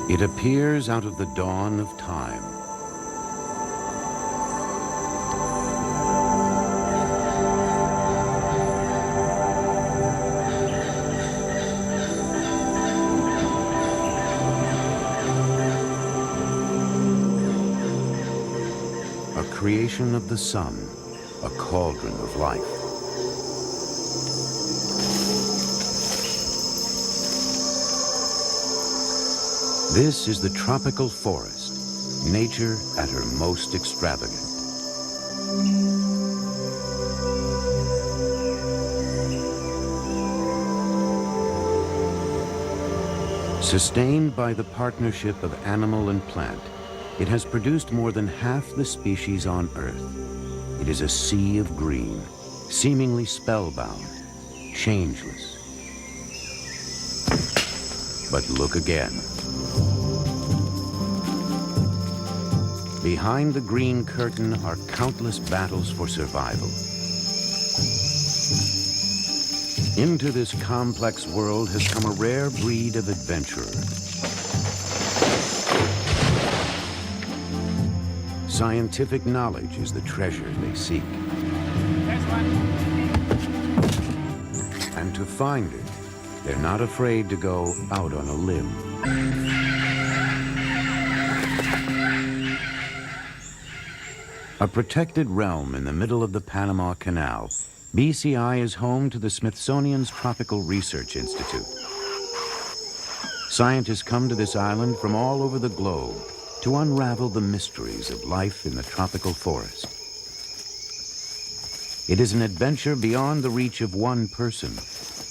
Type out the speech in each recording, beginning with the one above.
It appears out of the dawn of time. A creation of the sun, a cauldron of life. This is the tropical forest, nature at her most extravagant. Sustained by the partnership of animal and plant, it has produced more than half the species on Earth. It is a sea of green, seemingly spellbound, changeless. But look again. Behind the green curtain are countless battles for survival. Into this complex world has come a rare breed of adventurer. Scientific knowledge is the treasure they seek. And to find it, they're not afraid to go out on a limb. A protected realm in the middle of the Panama Canal, BCI is home to the Smithsonian's Tropical Research Institute. Scientists come to this island from all over the globe to unravel the mysteries of life in the tropical forest. It is an adventure beyond the reach of one person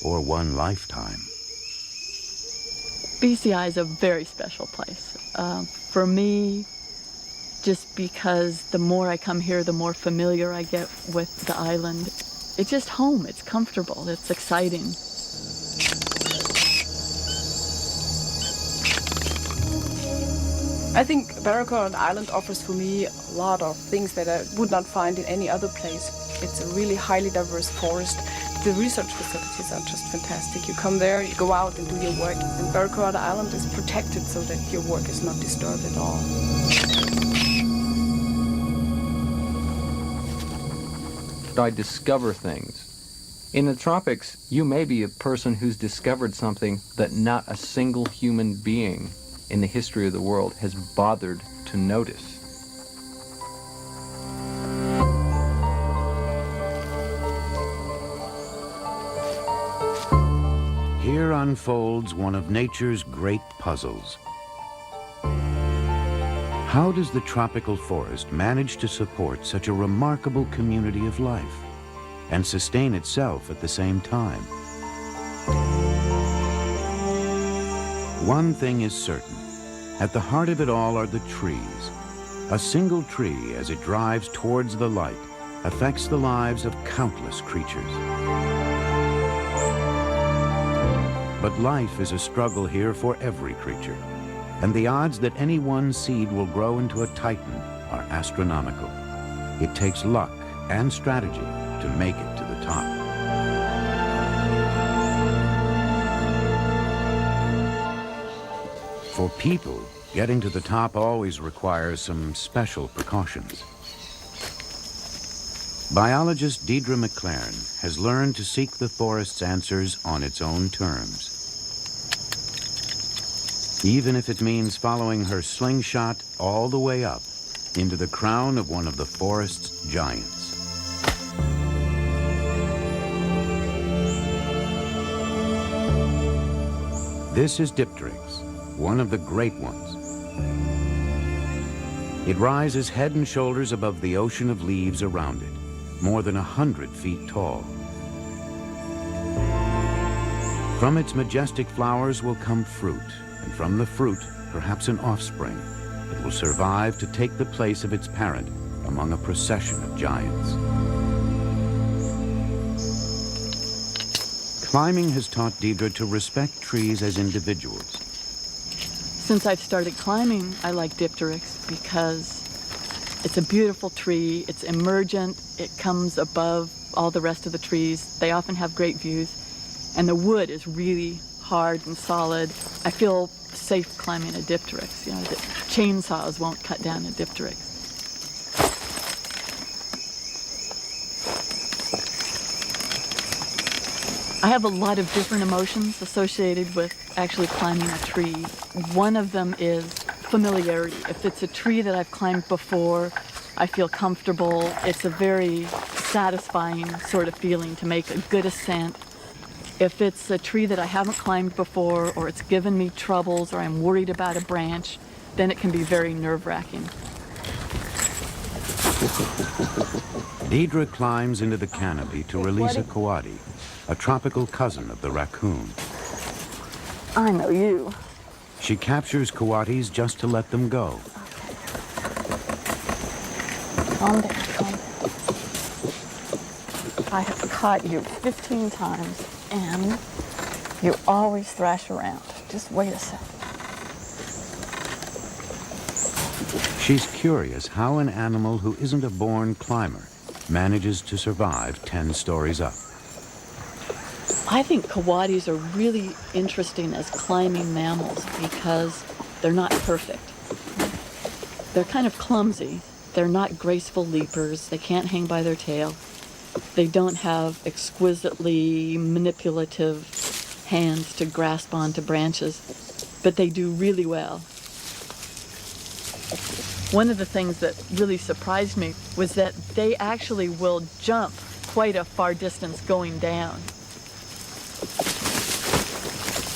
or one lifetime. BCI is a very special place. For me, just because the more I come here, the more familiar I get with the island. It's just home, it's comfortable, it's exciting. I think Barracuda Island offers for me a lot of things that I would not find in any other place. It's a really highly diverse forest. The research facilities are just fantastic. You come there, you go out and do your work. And Barracuda Island is protected so that your work is not disturbed at all. I discover things. In the tropics, you may be a person who's discovered something that not a single human being in the history of the world has bothered to notice. Here unfolds one of nature's great puzzles. How does the tropical forest manage to support such a remarkable community of life and sustain itself at the same time? One thing is certain. At the heart of it all are the trees. A single tree, as it drives towards the light, affects the lives of countless creatures. But life is a struggle here for every creature. And the odds that any one seed will grow into a titan are astronomical. It takes luck and strategy to make it to the top. For people, getting to the top always requires some special precautions. Biologist Deirdre McLaren has learned to seek the forest's answers on its own terms. Even if it means following her slingshot all the way up into the crown of one of the forest's giants. This is Dipteryx, one of the great ones. It rises head and shoulders above the ocean of leaves around it, more than 100 feet tall. From its majestic flowers will come fruit, and from the fruit, perhaps an offspring, that will survive to take the place of its parent among a procession of giants. Climbing has taught Deirdre to respect trees as individuals. Since I've started climbing, I like Dipteryx because it's a beautiful tree, it's emergent, it comes above all the rest of the trees. They often have great views, and the wood is really hard and solid. I feel safe climbing a dipteryx. You know, the chainsaws won't cut down a dipteryx. I have a lot of different emotions associated with actually climbing a tree. One of them is familiarity. If it's a tree that I've climbed before, I feel comfortable. It's a very satisfying sort of feeling to make a good ascent. If it's a tree that I haven't climbed before, or it's given me troubles, or I'm worried about a branch, then it can be very nerve-wracking. Deidre climbs into the canopy to release a coati, a tropical cousin of the raccoon. I know you. She captures coatis just to let them go. Calm down, calm down. I have caught you 15 times, and you always thrash around. Just wait a second. She's curious how an animal who isn't a born climber manages to survive 10 stories up. I think coatis are really interesting as climbing mammals because they're not perfect. They're kind of clumsy. They're not graceful leapers. They can't hang by their tail. They don't have exquisitely manipulative hands to grasp onto branches, but they do really well. One of the things that really surprised me was that they actually will jump quite a far distance going down.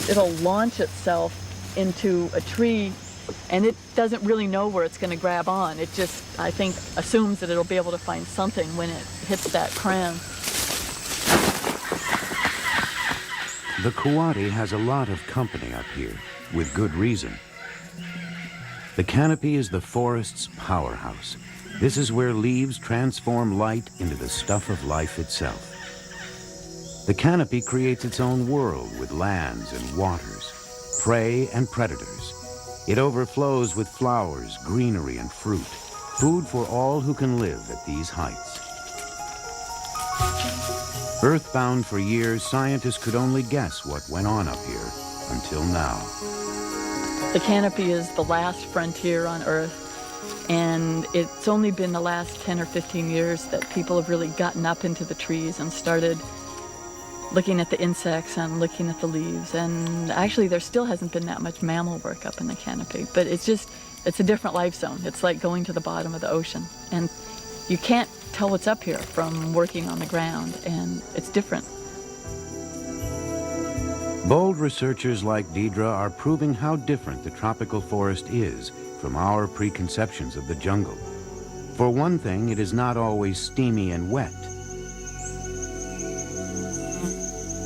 It'll launch itself into a tree, and it doesn't really know where it's going to grab on. It just, I think, assumes that it'll be able to find something when it hits that crown. The coati has a lot of company up here, with good reason. The canopy is the forest's powerhouse. This is where leaves transform light into the stuff of life itself. The canopy creates its own world with lands and waters, prey and predators. It overflows with flowers, greenery, and fruit, food for all who can live at these heights. Earthbound for years, scientists could only guess what went on up here until now. The canopy is the last frontier on Earth, and it's only been the last 10 or 15 years that people have really gotten up into the trees and started looking at the insects and looking at the leaves. And actually there still hasn't been that much mammal work up in the canopy, but it's a different life zone. It's like going to the bottom of the ocean, and you can't tell what's up here from working on the ground, and it's different. Bold researchers like Deidre are proving how different the tropical forest is from our preconceptions of the jungle. For one thing, it is not always steamy and wet.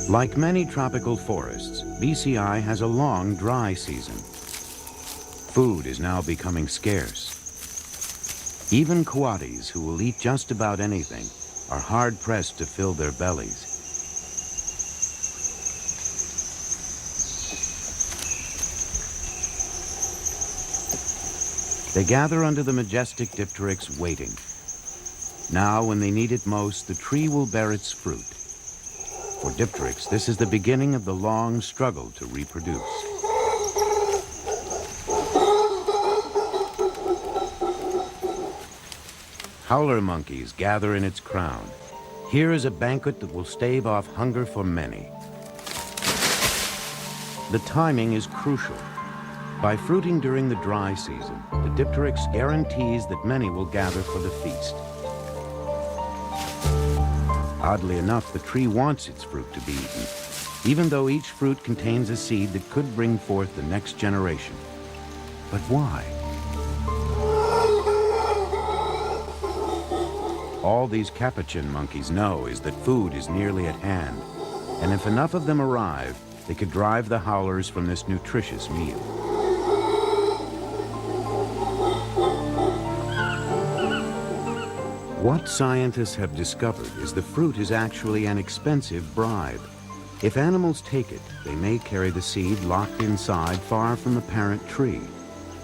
Like many tropical forests, BCI has a long dry season. Food is now becoming scarce. Even coatis, who will eat just about anything, are hard-pressed to fill their bellies. They gather under the majestic dipteryx waiting. Now, when they need it most, the tree will bear its fruit. For dipteryx, this is the beginning of the long struggle to reproduce. Howler monkeys gather in its crown. Here is a banquet that will stave off hunger for many. The timing is crucial. By fruiting during the dry season, the dipteryx guarantees that many will gather for the feast. Oddly enough, the tree wants its fruit to be eaten, even though each fruit contains a seed that could bring forth the next generation. But why? All these capuchin monkeys know is that food is nearly at hand, and if enough of them arrive, they could drive the howlers from this nutritious meal. What scientists have discovered is the fruit is actually an expensive bribe. If animals take it, they may carry the seed locked inside far from the parent tree.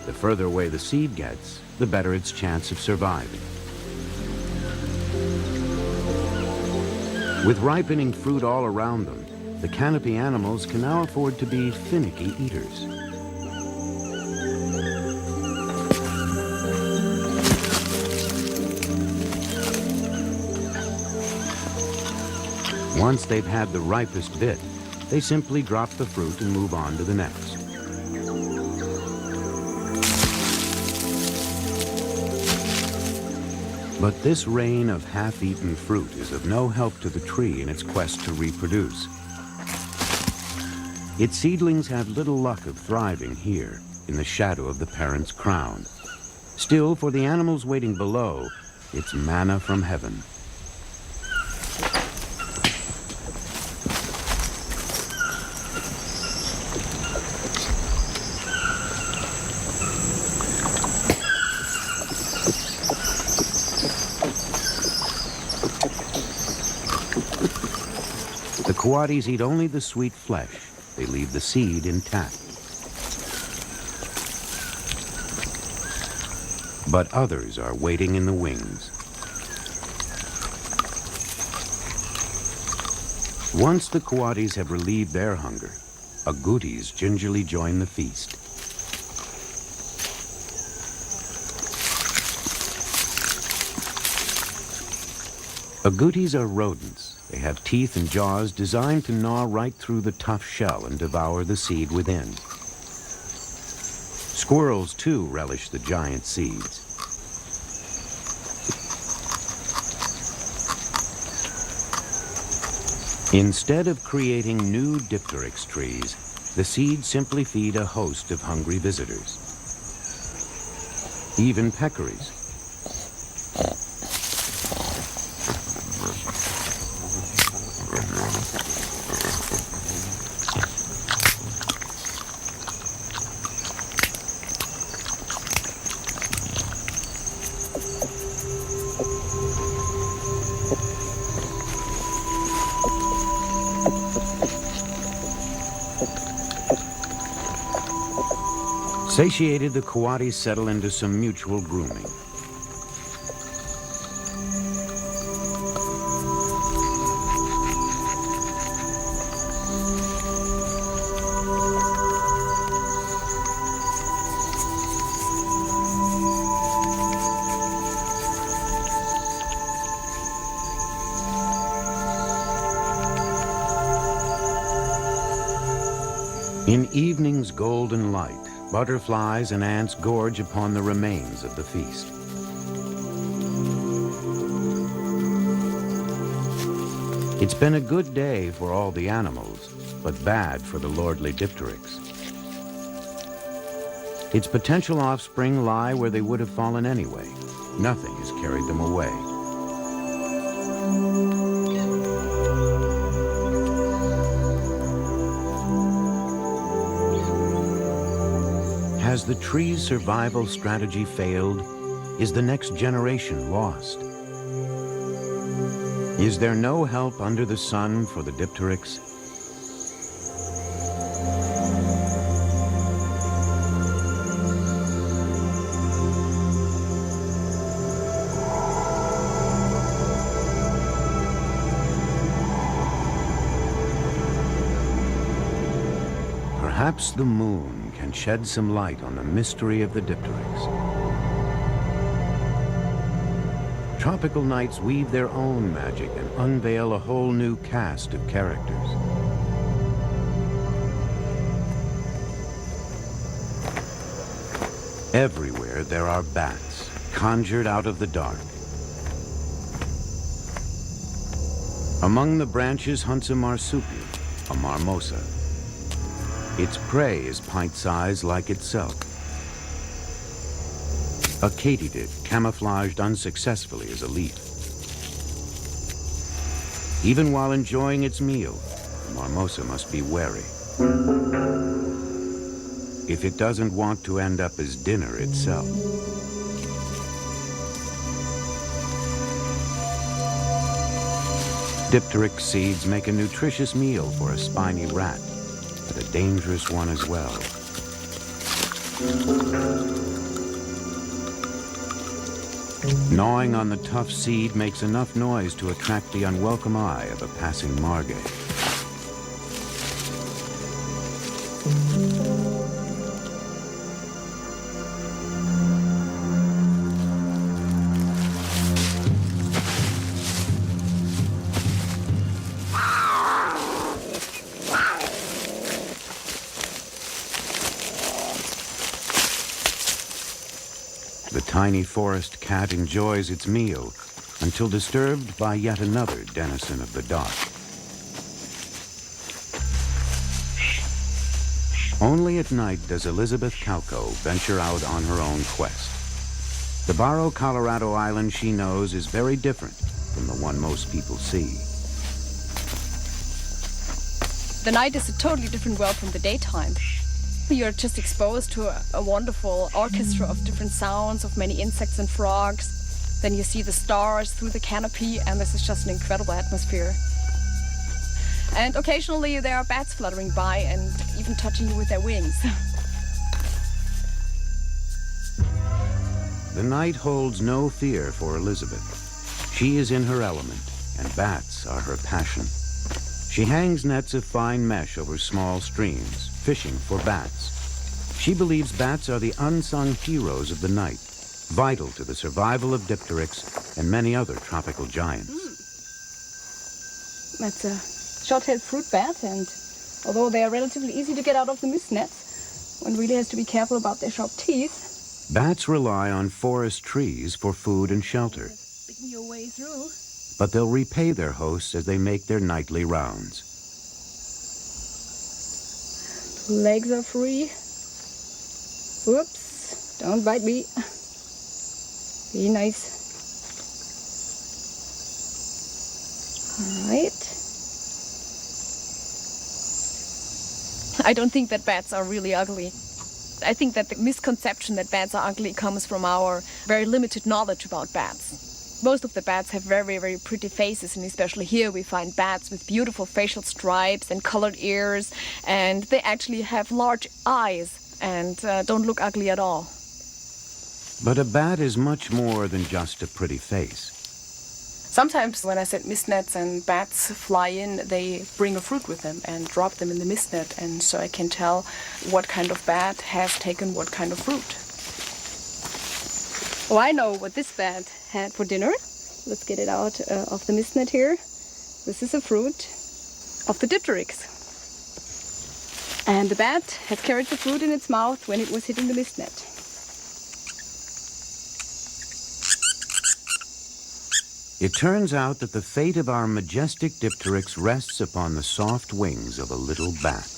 The further away the seed gets, the better its chance of surviving. With ripening fruit all around them, the canopy animals can now afford to be finicky eaters. Once they've had the ripest bit, they simply drop the fruit and move on to the next. But this rain of half-eaten fruit is of no help to the tree in its quest to reproduce. Its seedlings have little luck of thriving here, in the shadow of the parent's crown. Still, for the animals waiting below, it's manna from heaven. The coatis eat only the sweet flesh. They leave the seed intact. But others are waiting in the wings. Once the coatis have relieved their hunger, agoutis gingerly join the feast. Agoutis are rodents. They have teeth and jaws designed to gnaw right through the tough shell and devour the seed within. Squirrels, too, relish the giant seeds. Instead of creating new dipteryx trees, the seeds simply feed a host of hungry visitors. Even peccaries. Satiated, the coatis settle into some mutual grooming. In evening's golden light, butterflies and ants gorge upon the remains of the feast. It's been a good day for all the animals, but bad for the lordly dipteryx. Its potential offspring lie where they would have fallen anyway. Nothing has carried them away. Has the tree's survival strategy failed? Is the next generation lost? Is there no help under the sun for the dipteryx? Perhaps the moon can shed some light on the mystery of the dipteryx. Tropical nights weave their own magic and unveil a whole new cast of characters. Everywhere there are bats, conjured out of the dark. Among the branches hunts a marsupial, a marmosa. Its prey is pint-sized like itself. A katydid, camouflaged unsuccessfully as a leaf. Even while enjoying its meal, the marmosa must be wary. If it doesn't want to end up as dinner itself. Dipteryx seeds make a nutritious meal for a spiny rat, but a dangerous one as well. Gnawing on the tough seed makes enough noise to attract the unwelcome eye of a passing margay. tiny forest cat enjoys its meal until disturbed by yet another denizen of the dark. Only at night does Elizabeth Calco venture out on her own quest. The Barrow, Colorado island she knows is very different from the one most people see. The night is a totally different world from the daytime. You're just exposed to a wonderful orchestra of different sounds, of many insects and frogs. Then you see the stars through the canopy, and this is just an incredible atmosphere. And occasionally there are bats fluttering by and even touching you with their wings. The night holds no fear for Elizabeth. She is in her element, and bats are her passion. She hangs nets of fine mesh over small streams, fishing for bats. She believes bats are the unsung heroes of the night, vital to the survival of dipteryx and many other tropical giants. That's a short-tailed fruit bat, and although they are relatively easy to get out of the mist nets, one really has to be careful about their sharp teeth. Bats rely on forest trees for food and shelter, Picking your way through. but they'll repay their hosts as they make their nightly rounds. Legs are free. Whoops, don't bite me. Be nice. All right. I don't think that bats are really ugly. I think that the misconception that bats are ugly comes from our very limited knowledge about bats. Most of the bats have very, very pretty faces, and especially here we find bats with beautiful facial stripes and colored ears, and they actually have large eyes and don't look ugly at all. But a bat is much more than just a pretty face. Sometimes when I set mist nets and bats fly in, they bring a fruit with them and drop them in the mist net, and so I can tell what kind of bat has taken what kind of fruit. Oh, I know what this bat had for dinner. Let's get it out of the mist net here. This is a fruit of the dipteryx. And the bat had carried the fruit in its mouth when it was hitting the mist net. It turns out that the fate of our majestic dipteryx rests upon the soft wings of a little bat.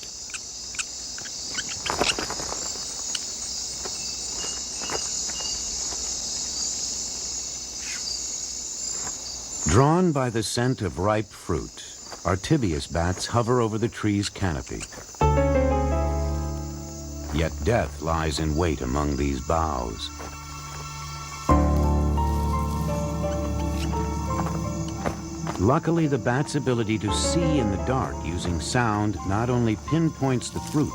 Drawn by the scent of ripe fruit, Artibious bats hover over the tree's canopy. Yet death lies in wait among these boughs. Luckily, the bat's ability to see in the dark using sound not only pinpoints the fruit,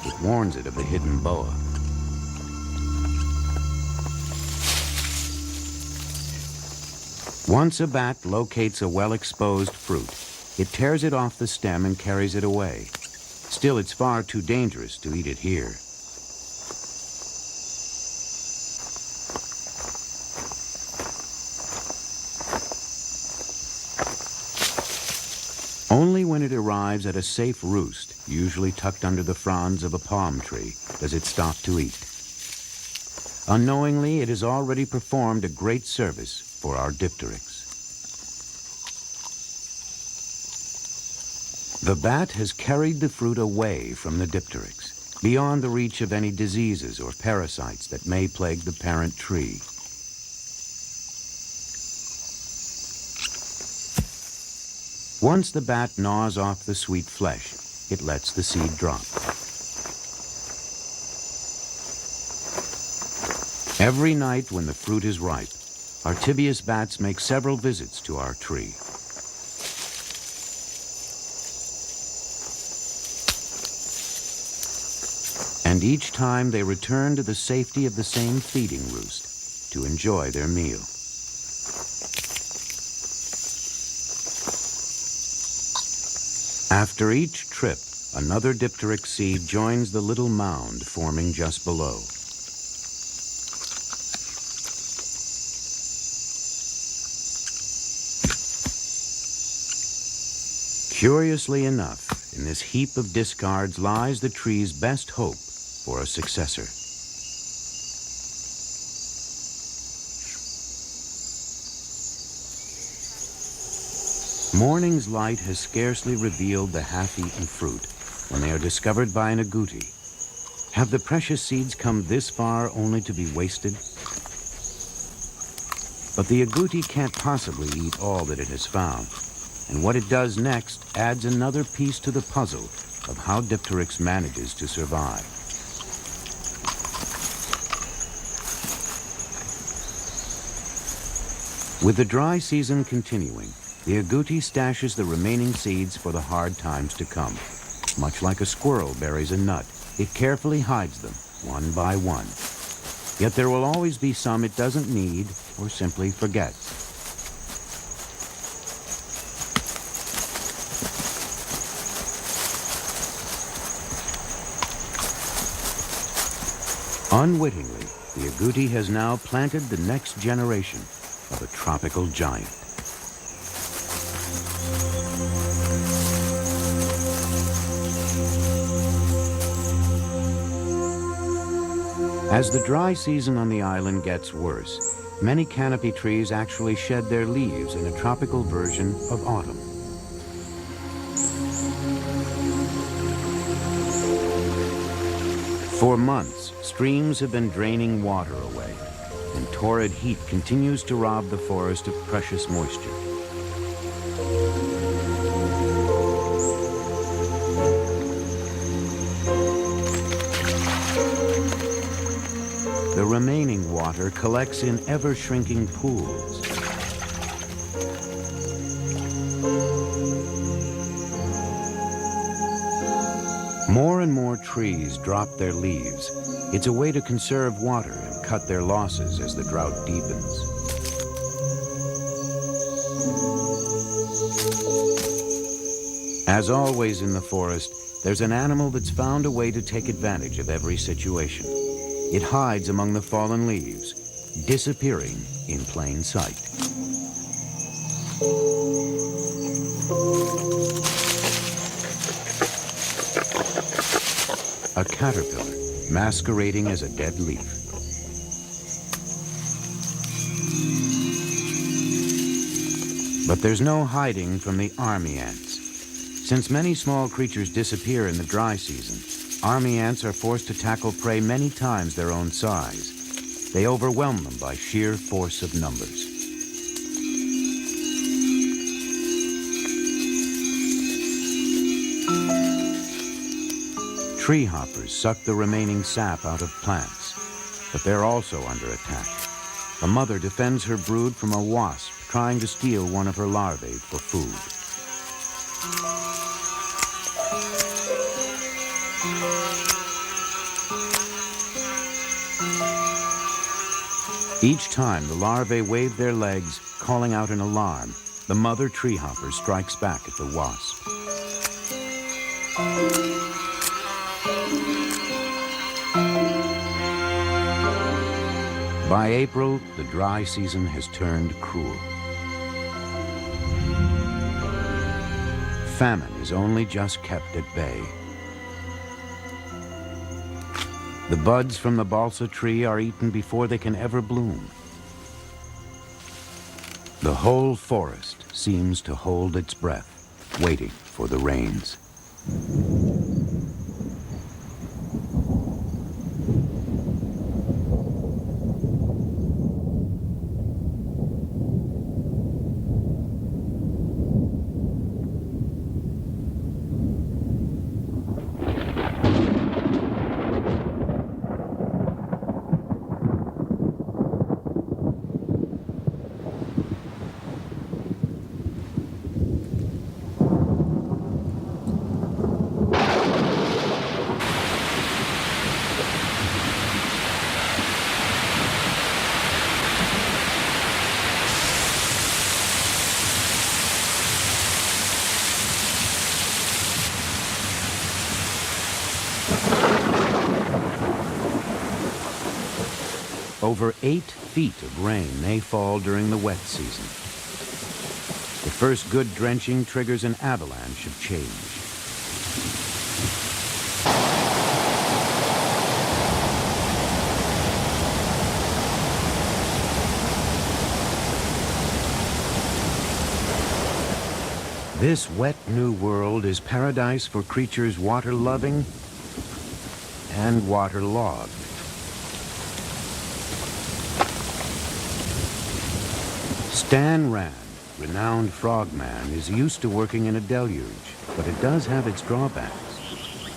it warns it of the hidden boa. Once a bat locates a well-exposed fruit, it tears it off the stem and carries it away. Still, it's far too dangerous to eat it here. Only when it arrives at a safe roost, usually tucked under the fronds of a palm tree, does it stop to eat. Unknowingly, it has already performed a great service for our dipteryx. The bat has carried the fruit away from the dipteryx, beyond the reach of any diseases or parasites that may plague the parent tree. Once the bat gnaws off the sweet flesh, it lets the seed drop. Every night when the fruit is ripe, Artibious bats make several visits to our tree. And each time they return to the safety of the same feeding roost to enjoy their meal. After each trip, another dipteryx seed joins the little mound forming just below. Curiously enough, in this heap of discards lies the tree's best hope for a successor. Morning's light has scarcely revealed the half-eaten fruit when they are discovered by an agouti. Have the precious seeds come this far only to be wasted? But the agouti can't possibly eat all that it has found, and what it does next adds another piece to the puzzle of how Dipteryx manages to survive. With the dry season continuing, the agouti stashes the remaining seeds for the hard times to come. Much like a squirrel buries a nut, it carefully hides them, one by one. Yet there will always be some it doesn't need or simply forgets. Unwittingly, the agouti has now planted the next generation of a tropical giant. As the dry season on the island gets worse, many canopy trees actually shed their leaves in a tropical version of autumn. For months, streams have been draining water away, and torrid heat continues to rob the forest of precious moisture. The remaining water collects in ever-shrinking pools. More and more trees drop their leaves. It's a way to conserve water and cut their losses as the drought deepens. As always in the forest, there's an animal that's found a way to take advantage of every situation. It hides among the fallen leaves, disappearing in plain sight. A caterpillar masquerading as a dead leaf. But there's no hiding from the army ants. Since many small creatures disappear in the dry season, army ants are forced to tackle prey many times their own size. They overwhelm them by sheer force of numbers. Tree hoppers suck the remaining sap out of plants, but they're also under attack. A mother defends her brood from a wasp trying to steal one of her larvae for food. Each time the larvae wave their legs, calling out an alarm, the mother tree hopper strikes back at the wasp. By April, the dry season has turned cruel. Famine is only just kept at bay. The buds from the balsa tree are eaten before they can ever bloom. The whole forest seems to hold its breath, waiting for the rains. Over 8 feet of rain may fall during the wet season. The first good drenching triggers an avalanche of change. This wet new world is paradise for creatures water-loving and waterlogged. Stan Rand, renowned frogman, is used to working in a deluge, but it does have its drawbacks.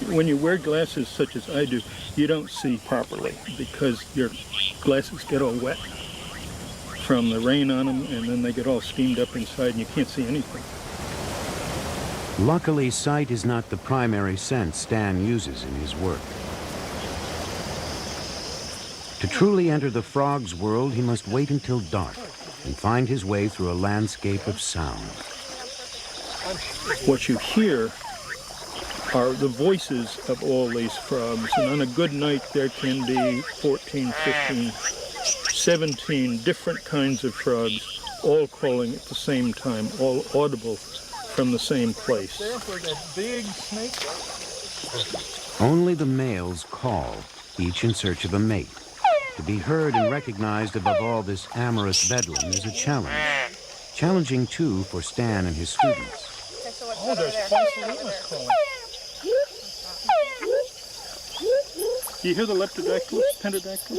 When you wear glasses such as I do, you don't see properly because your glasses get all wet from the rain on them, and then they get all steamed up inside and you can't see anything. Luckily, sight is not the primary sense Stan uses in his work. To truly enter the frog's world, he must wait until dark and find his way through a landscape of sound. What you hear are the voices of all these frogs, and on a good night there can be 14, 15, 17 different kinds of frogs, all calling at the same time, all audible from the same place. There for that big snake. Only the males call, each in search of a mate. To be heard and recognized above all this amorous bedlam is a challenge. Challenging, too, for Stan and his students. Oh, there's Physalimos calling. Do you hear the leptodactylus, pentadactylus?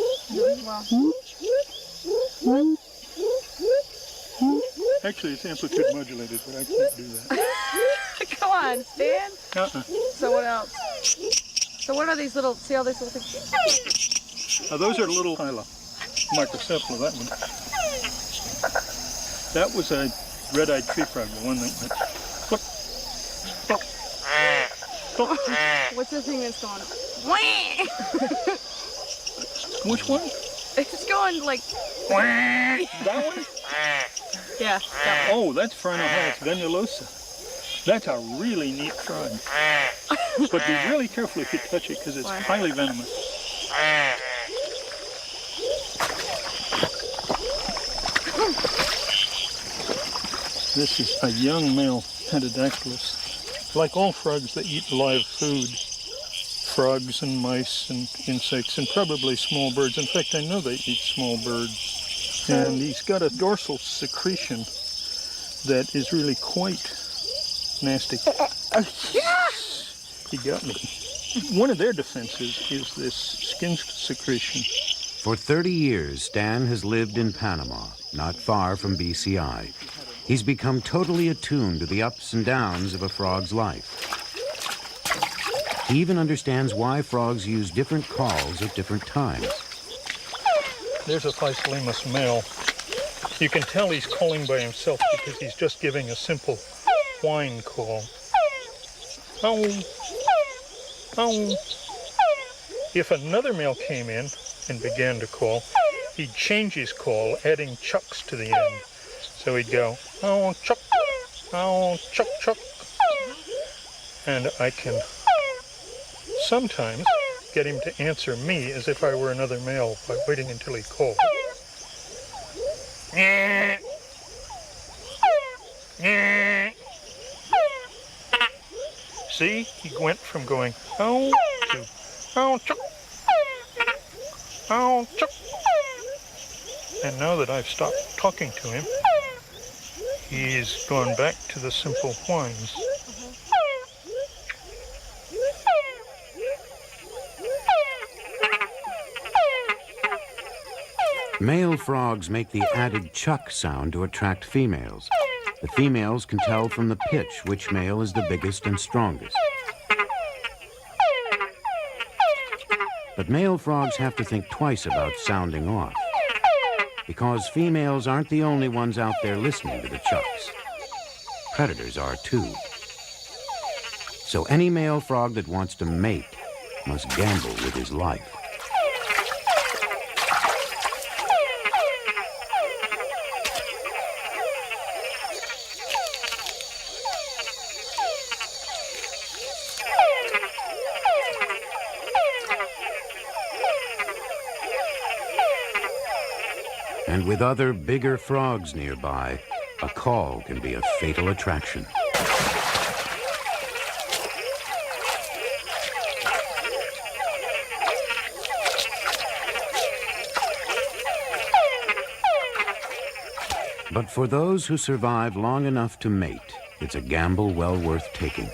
Actually, it's amplitude modulated, but I can't do that. Come on, Stan. So what else? So what are these little, see all these little things? Those are little hyla, microcephala, that one. That was a red-eyed tree frog, the one that went flip, flip, flip. What's the thing that's going? Which one? It's going like. That one? Yeah. That one. Oh, that's Phrynohylas venulosa. That's a really neat frog. But be really careful if you touch it because it's highly venomous. This is a young male pentadactylus. Like all frogs, they eat live food. Frogs and mice and insects and probably small birds. In fact, I know they eat small birds. And he's got a dorsal secretion that is really quite nasty. He got me. One of their defenses is this skin secretion. For 30 years, Stan has lived in Panama, not far from BCI. He's become totally attuned to the ups and downs of a frog's life. He even understands why frogs use different calls at different times. There's a Physalimos male. You can tell he's calling by himself because he's just giving a simple whine call. Ow. Ow. If another male came in and began to call, he'd change his call, adding chucks to the end. So he'd go, oh, chuck, chuck. And I can sometimes get him to answer me as if I were another male by waiting until he called. See, he went from going, oh, to, oh, chuck, oh, chuck. And now that I've stopped talking to him, he's gone back to the simple whines. Male frogs make the added chuck sound to attract females. The females can tell from the pitch which male is the biggest and strongest. But male frogs have to think twice about sounding off, because females aren't the only ones out there listening to the chucks. Predators are too. So any male frog that wants to mate must gamble with his life. And with other bigger frogs nearby, a call can be a fatal attraction. But for those who survive long enough to mate, it's a gamble well worth taking.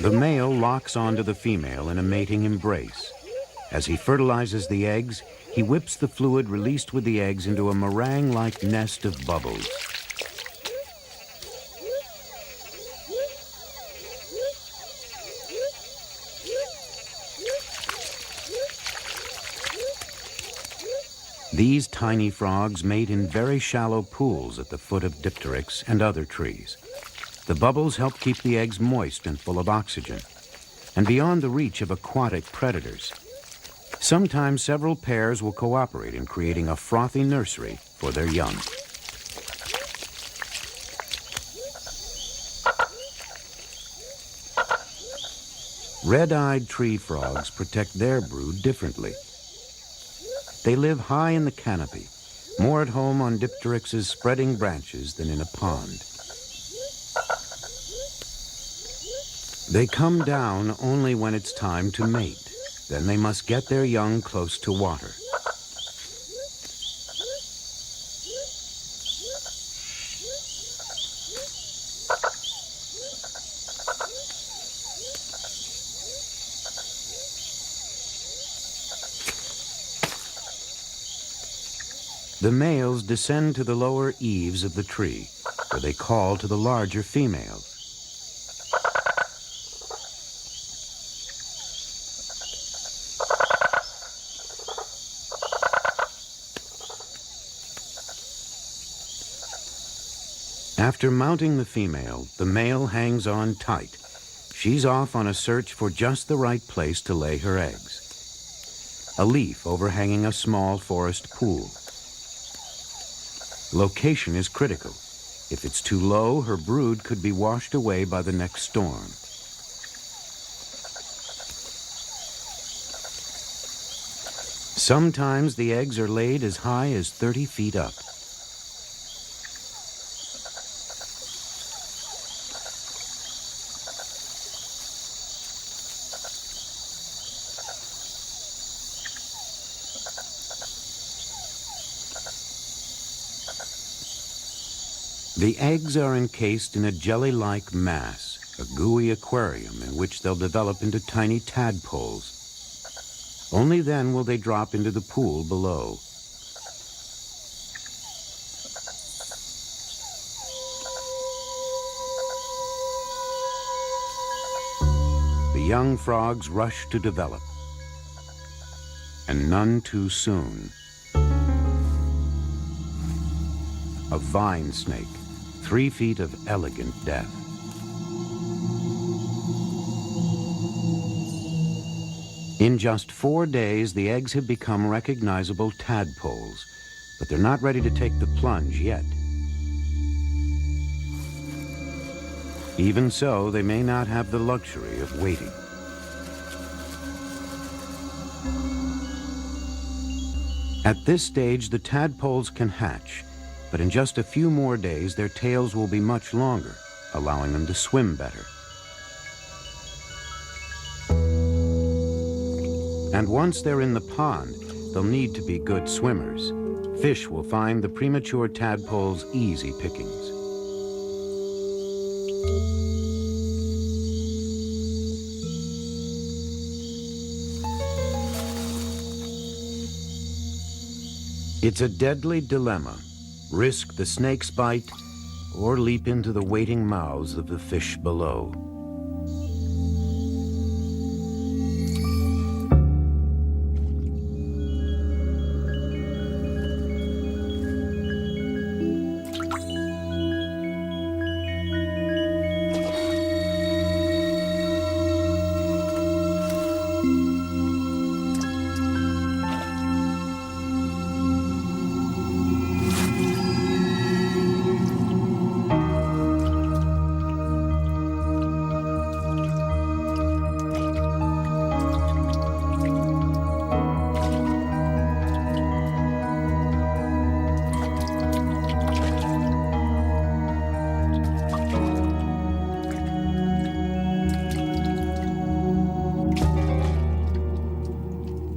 The male locks onto the female in a mating embrace. As he fertilizes the eggs, he whips the fluid released with the eggs into a meringue-like nest of bubbles. These tiny frogs mate in very shallow pools at the foot of dipteryx and other trees. The bubbles help keep the eggs moist and full of oxygen, and beyond the reach of aquatic predators. Sometimes several pairs will cooperate in creating a frothy nursery for their young. Red-eyed tree frogs protect their brood differently. They live high in the canopy, more at home on dipteryx's spreading branches than in a pond. They come down only when it's time to mate. Then they must get their young close to water. The males descend to the lower eaves of the tree, where they call to the larger females. After mounting the female, the male hangs on tight. She's off on a search for just the right place to lay her eggs. A leaf overhanging a small forest pool. Location is critical. If it's too low, her brood could be washed away by the next storm. Sometimes the eggs are laid as high as 30 feet up. The eggs are encased in a jelly-like mass, a gooey aquarium in which they'll develop into tiny tadpoles. Only then will they drop into the pool below. The young frogs rush to develop, and none too soon. A vine snake, 3 feet of elegant death. In just 4 days, the eggs have become recognizable tadpoles, but they're not ready to take the plunge yet. Even so, they may not have the luxury of waiting. At this stage, the tadpoles can hatch, but in just a few more days, their tails will be much longer, allowing them to swim better. And once they're in the pond, they'll need to be good swimmers. Fish will find the premature tadpoles easy pickings. It's a deadly dilemma. Risk the snake's bite, or leap into the waiting mouths of the fish below.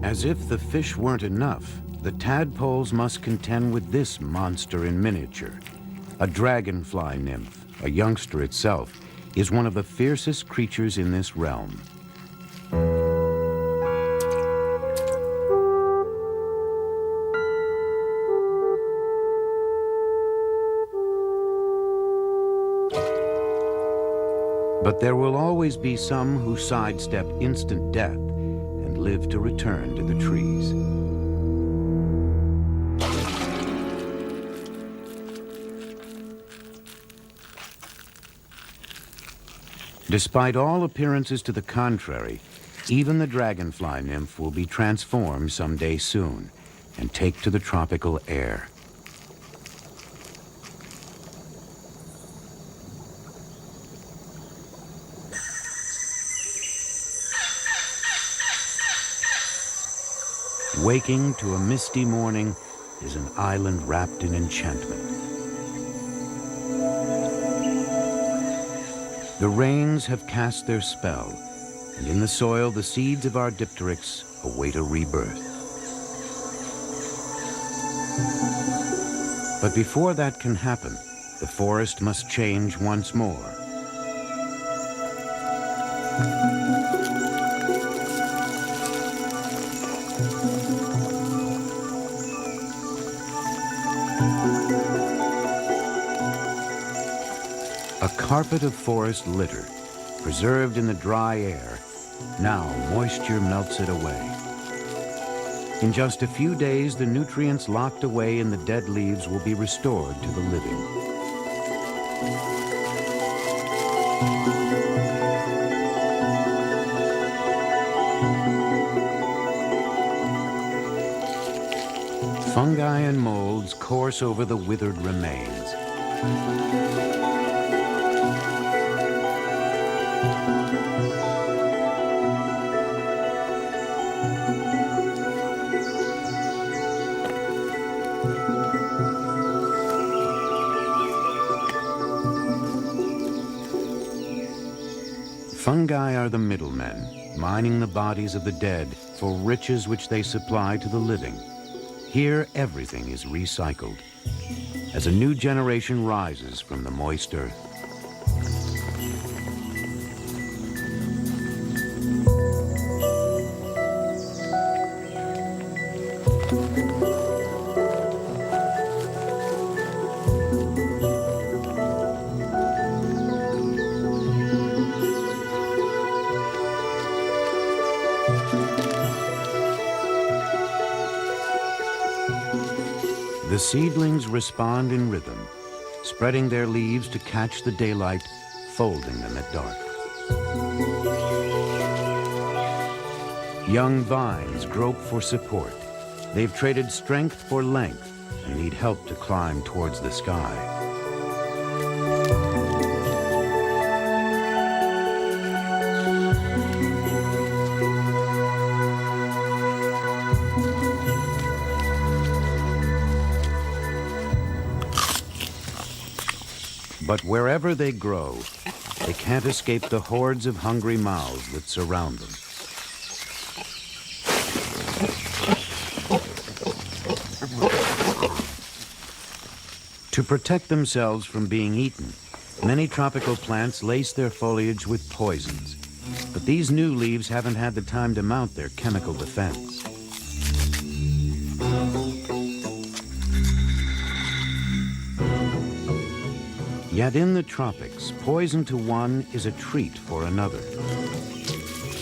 As if the fish weren't enough, the tadpoles must contend with this monster in miniature, A dragonfly nymph, a youngster itself, is one of the fiercest creatures in this realm. But there will always be some who sidestep instant death and live to return to the trees. Despite all appearances to the contrary, even the dragonfly nymph will be transformed someday soon and take to the tropical air. Waking to a misty morning is an island wrapped in enchantment. The rains have cast their spell, and in the soil the seeds of our dipteryx await a rebirth. But before that can happen, the forest must change once more. A carpet of forest litter, preserved in the dry air. Now moisture melts it away. In just a few days, the nutrients locked away in the dead leaves will be restored to the living. Fungi and molds course over the withered remains. Fungi are the middlemen, mining the bodies of the dead for riches which they supply to the living. Here, everything is recycled as a new generation rises from the moist earth. The seedlings respond in rhythm, spreading their leaves to catch the daylight, folding them at dark. Young vines grope for support. They've traded strength for length and need help to climb towards the sky. But wherever they grow, they can't escape the hordes of hungry mouths that surround them. To protect themselves from being eaten, many tropical plants lace their foliage with poisons. But these new leaves haven't had the time to mount their chemical defense. Yet in the tropics, poison to one is a treat for another.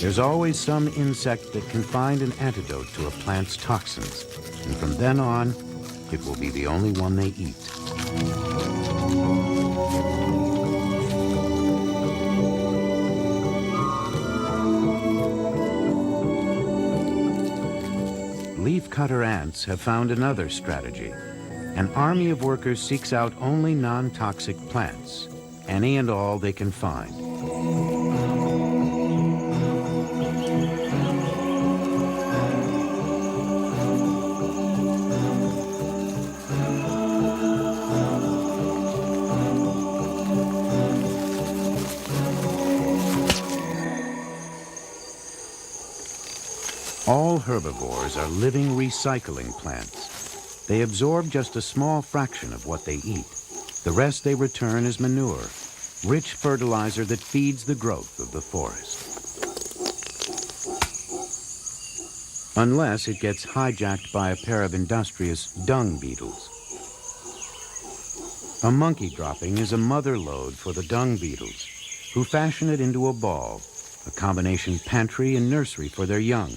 There's always some insect that can find an antidote to a plant's toxins, and from then on, it will be the only one they eat. Leafcutter ants have found another strategy. An army of workers seeks out only non-toxic plants, any and all they can find. All herbivores are living recycling plants. They absorb just a small fraction of what they eat. The rest they return as manure, rich fertilizer that feeds the growth of the forest. Unless it gets hijacked by a pair of industrious dung beetles. A monkey dropping is a mother lode for the dung beetles, who fashion it into a ball, a combination pantry and nursery for their young.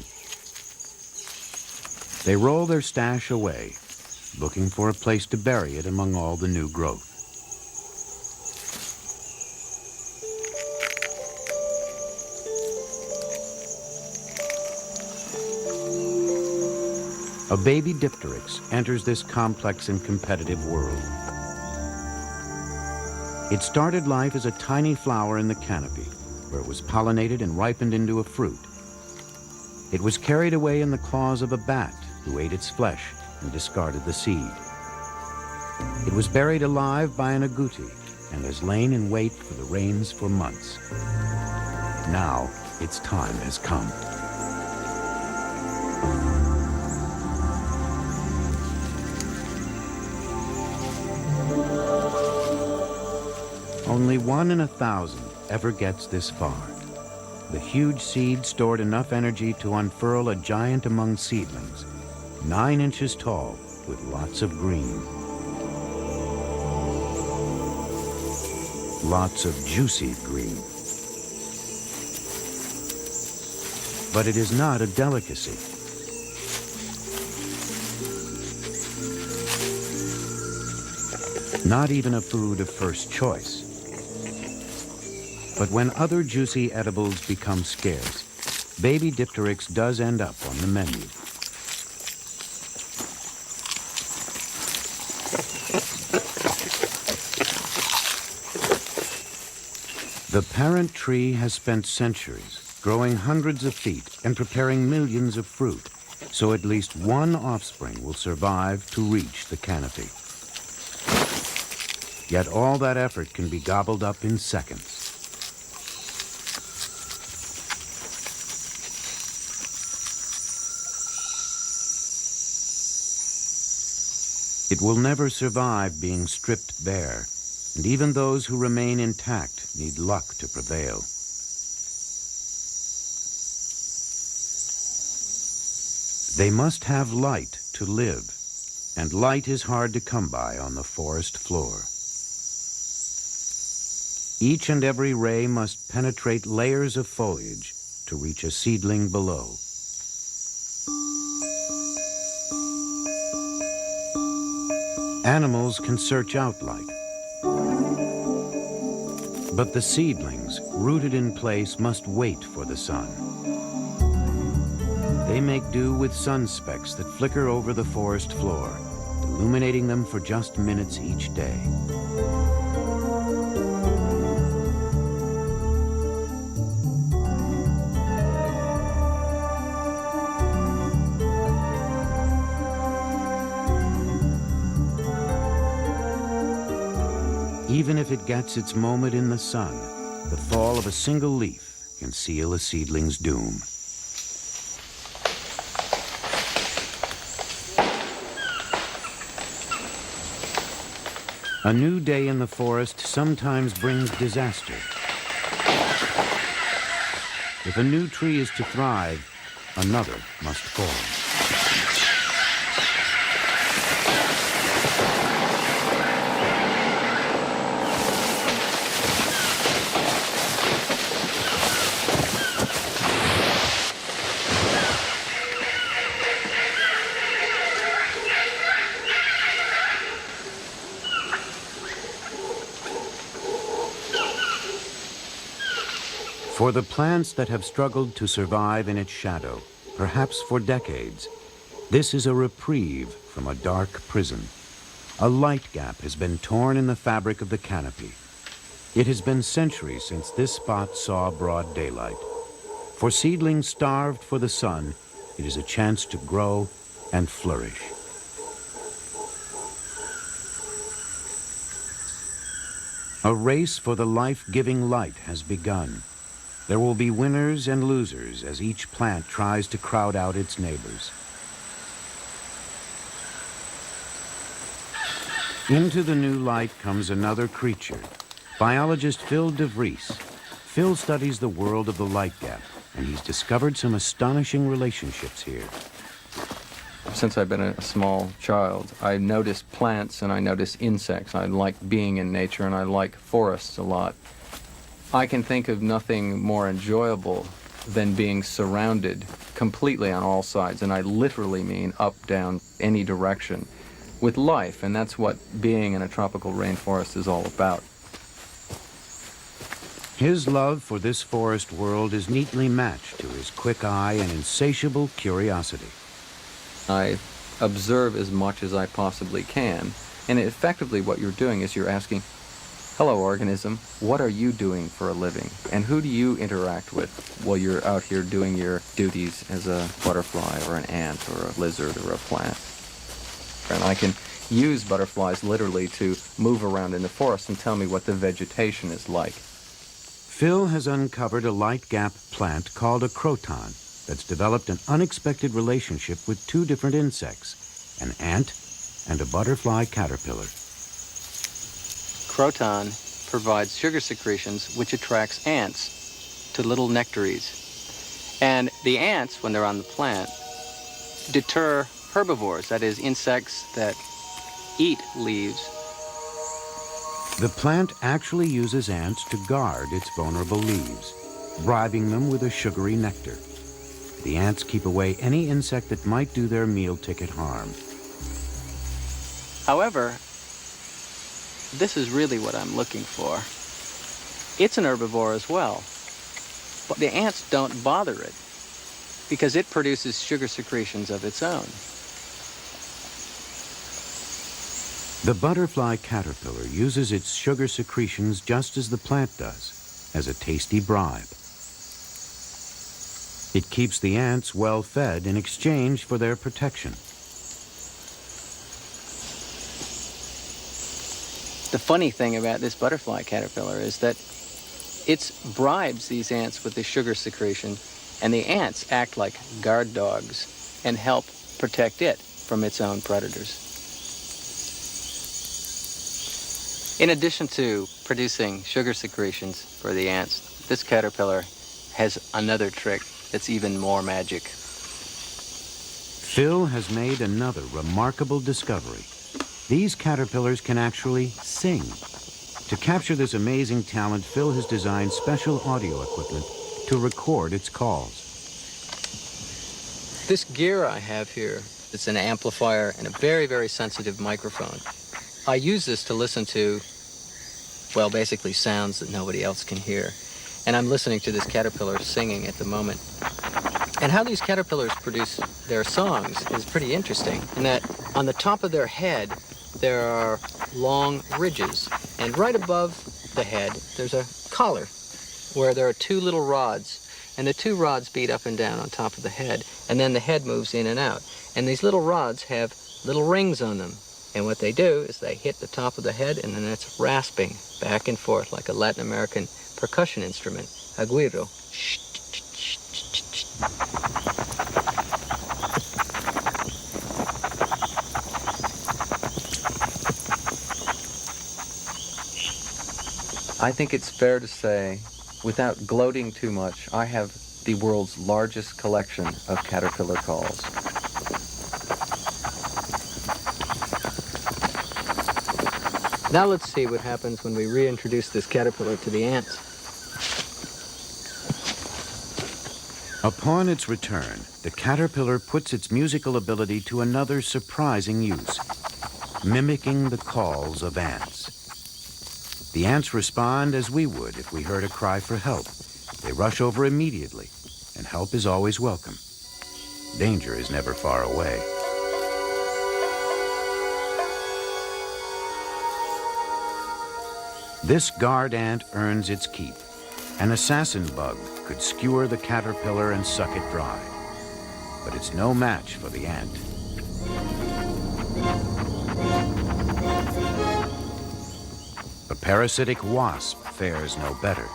They roll their stash away, looking for a place to bury it among all the new growth. A baby dipteryx enters this complex and competitive world. It started life as a tiny flower in the canopy, where it was pollinated and ripened into a fruit. It was carried away in the claws of a bat who ate its flesh and discarded the seed. It was buried alive by an agouti and has lain in wait for the rains for months. Now its time has come. Only 1 in 1,000 ever gets this far. The huge seed stored enough energy to unfurl a giant among seedlings, 9 inches tall with lots of green. Lots of juicy green. But it is not a delicacy. Not even a food of first choice. But when other juicy edibles become scarce, baby dipteryx does end up on the menu. The parent tree has spent centuries growing hundreds of feet and preparing millions of fruit, so at least one offspring will survive to reach the canopy. Yet all that effort can be gobbled up in seconds. It will never survive being stripped bare, and even those who remain intact need luck to prevail. They must have light to live, and light is hard to come by on the forest floor. Each and every ray must penetrate layers of foliage to reach a seedling below. Animals can search out light, but the seedlings, rooted in place, must wait for the sun. They make do with sun specks that flicker over the forest floor, illuminating them for just minutes each day. Even if it gets its moment in the sun, the fall of a single leaf can seal a seedling's doom. A new day in the forest sometimes brings disaster. If a new tree is to thrive, another must fall. For the plants that have struggled to survive in its shadow, perhaps for decades, this is a reprieve from a dark prison. A light gap has been torn in the fabric of the canopy. It has been centuries since this spot saw broad daylight. For seedlings starved for the sun, it is a chance to grow and flourish. A race for the life-giving light has begun. There will be winners and losers as each plant tries to crowd out its neighbors. Into the new light comes another creature. Biologist Phil DeVries. Phil studies the world of the light gap, and he's discovered some astonishing relationships here. Since I've been a small child, I notice plants and I notice insects. I like being in nature and I like forests a lot. I can think of nothing more enjoyable than being surrounded completely on all sides, and I literally mean up, down, any direction, with life, and that's what being in a tropical rainforest is all about. His love for this forest world is neatly matched to his quick eye and insatiable curiosity. I observe as much as I possibly can, and effectively what you're doing is you're asking, hello organism, what are you doing for a living? And who do you interact with while you're out here doing your duties as a butterfly or an ant or a lizard or a plant? And I can use butterflies literally to move around in the forest and tell me what the vegetation is like. Phil has uncovered a light gap plant called a croton that's developed an unexpected relationship with two different insects, an ant and a butterfly caterpillar. Croton provides sugar secretions which attracts ants to little nectaries. And the ants, when they're on the plant, deter herbivores, that is, insects that eat leaves. The plant actually uses ants to guard its vulnerable leaves, bribing them with a sugary nectar. The ants keep away any insect that might do their meal ticket harm. However, this is really what I'm looking for. It's an herbivore as well, but the ants don't bother it because it produces sugar secretions of its own. The butterfly caterpillar uses its sugar secretions just as the plant does, as a tasty bribe. It keeps the ants well fed in exchange for their protection. The funny thing about this butterfly caterpillar is that it bribes these ants with the sugar secretion, and the ants act like guard dogs and help protect it from its own predators. In addition to producing sugar secretions for the ants, this caterpillar has another trick that's even more magic. Phil has made another remarkable discovery. These caterpillars can actually sing. To capture this amazing talent, Phil has designed special audio equipment to record its calls. This gear I have here, it's an amplifier and a very, very sensitive microphone. I use this to listen to, well, basically sounds that nobody else can hear. And I'm listening to this caterpillar singing at the moment. And how these caterpillars produce their songs is pretty interesting, in that on the top of their head, there are long ridges. And right above the head, there's a collar where there are two little rods. And the two rods beat up and down on top of the head. And then the head moves in and out. And these little rods have little rings on them. And what they do is they hit the top of the head, and then it's rasping back and forth like a Latin American percussion instrument, aguiro. I think it's fair to say, without gloating too much, I have the world's largest collection of caterpillar calls. Now let's see what happens when we reintroduce this caterpillar to the ants. Upon its return, the caterpillar puts its musical ability to another surprising use, mimicking the calls of ants. The ants respond as we would if we heard a cry for help. They rush over immediately, and help is always welcome. Danger is never far away. This guard ant earns its keep. An assassin bug could skewer the caterpillar and suck it dry. But it's no match for the ant. A parasitic wasp fares no better.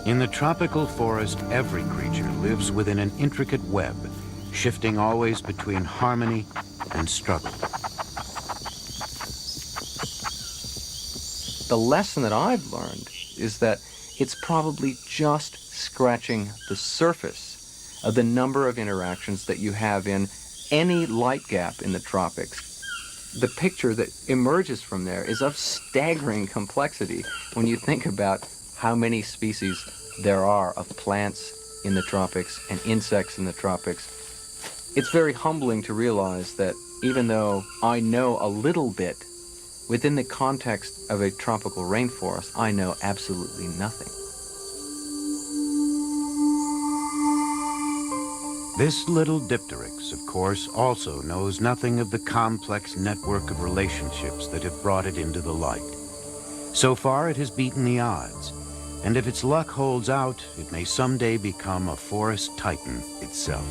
In the tropical forest, every creature lives within an intricate web, shifting always between harmony and struggle. The lesson that I've learned is that it's probably just scratching the surface of the number of interactions that you have in any light gap in the tropics. The picture that emerges from there is of staggering complexity when you think about how many species there are of plants in the tropics and insects in the tropics. It's very humbling to realize that even though I know a little bit, within the context of a tropical rainforest, I know absolutely nothing. This little Dipteryx, of course, also knows nothing of the complex network of relationships that have brought it into the light. So far, it has beaten the odds, and if its luck holds out, it may someday become a forest titan itself.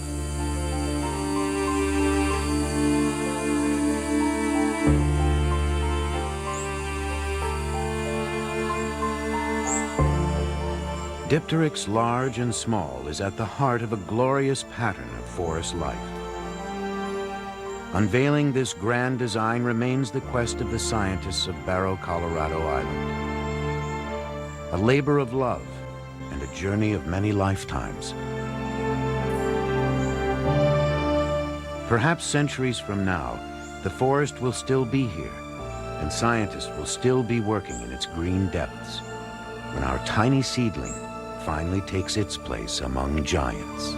Dipteryx, large and small, is at the heart of a glorious pattern of forest life. Unveiling this grand design remains the quest of the scientists of Barrow, Colorado Island. A labor of love and a journey of many lifetimes. Perhaps centuries from now, the forest will still be here, and scientists will still be working in its green depths, when our tiny seedling finally takes its place among giants.